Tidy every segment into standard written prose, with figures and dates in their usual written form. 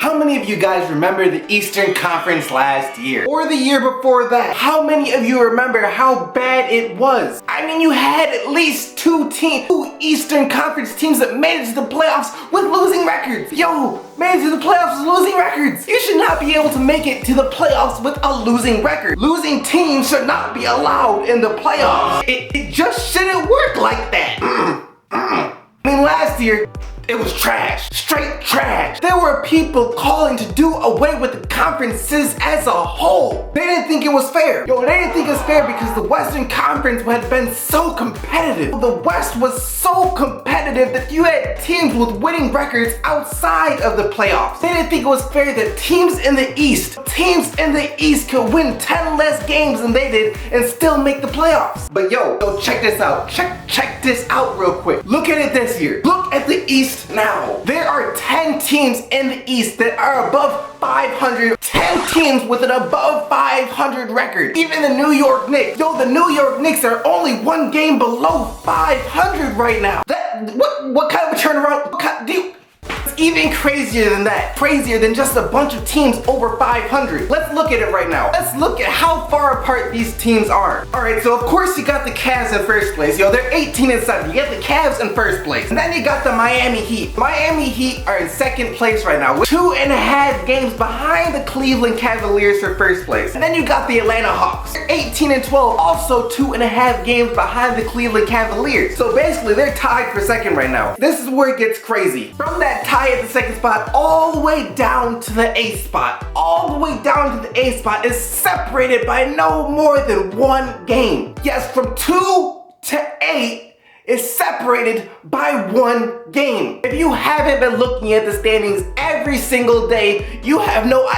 How many of you guys remember the Eastern Conference last year? Or the year before that? How many of you remember how bad it was? I mean, you had at least two Eastern Conference teams that made it to the playoffs with losing records. Yo, made it to the playoffs with losing records. You should not be able to make it to the playoffs with a losing record. Losing teams should not be allowed in the playoffs. It just shouldn't work like that. I mean, last year, it was trash. Straight trash. There were people calling to do away with the conferences as a whole. They didn't think it was fair. They didn't think it was fair because the Western Conference had been so competitive. The West was so competitive that you had teams with winning records outside of the playoffs. They didn't think it was fair that teams in the East could win 10 less games than they did and still make the playoffs. But yo, check this out. Check this out real quick. Look at it this year. Look at the East now. There are 10 teams in the East that are above 500. 10 teams with an above 500 record. Even the New York Knicks. Yo, the New York Knicks are only one game below 500 right now. What kind of a turnaround? It's even crazier than that. Crazier than just a bunch of teams over 500. Let's look at it right now. Let's look at how far apart these teams are. Alright, so of course you got the Cavs in first place. Yo, they're 18-7. You got the Cavs in first place. And then you got the Miami Heat. Miami Heat are in second place right now with 2.5 games behind the Cleveland Cavaliers for first place. And then you got the Atlanta Hawks. They're 18-12, also 2.5 games behind the Cleveland Cavaliers. So basically they're tied for second right now. This is where it gets crazy. From that tie at the second spot all the way down to the 8th spot. All the way down to the 8th spot is separated by no more than one game. Yes, from 2 to 8 is separated by one game. If you haven't been looking at the standings every single day, you have no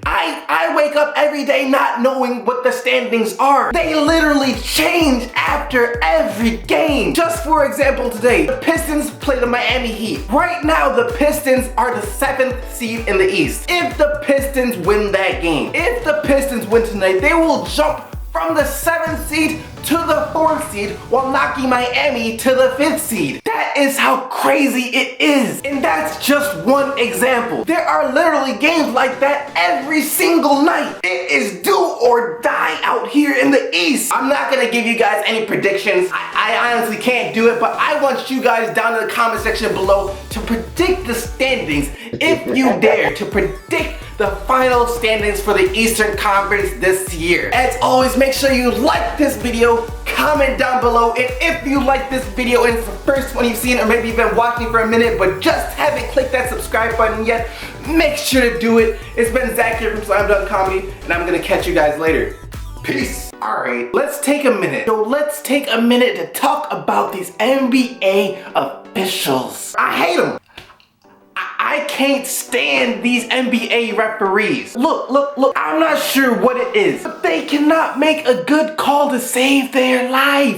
I wake up every day not knowing what the standings are. They literally change after every game. Just for example, today, the Pistons play the Miami Heat. Right now, the Pistons are the 7th seed in the East. If the Pistons win that game, if the Pistons win tonight, they will jump from the 7th seed to the 4th seed while knocking Miami to the 5th seed. That is how crazy it is. And that's just one example. There are literally games like that every single night. It is do or die out here in the East. I'm not gonna give you guys any predictions. I honestly can't do it, but I want you guys down in the comment section below to predict the standings, if you dare, to predict the final standings for the Eastern Conference this year. As always, make sure you like this video, comment down below, and if you like this video and it's the first one you've seen, or maybe you've been watching for a minute but just haven't clicked that subscribe button yet, make sure to do it. It's been Zach here from Slam Dunk Comedy, and I'm gonna catch you guys later. Peace. Alright, let's take a minute. Let's take a minute to talk about these NBA officials. I hate them. I can't stand these NBA referees. Look, I'm not sure what it is, but they cannot make a good call to save their life.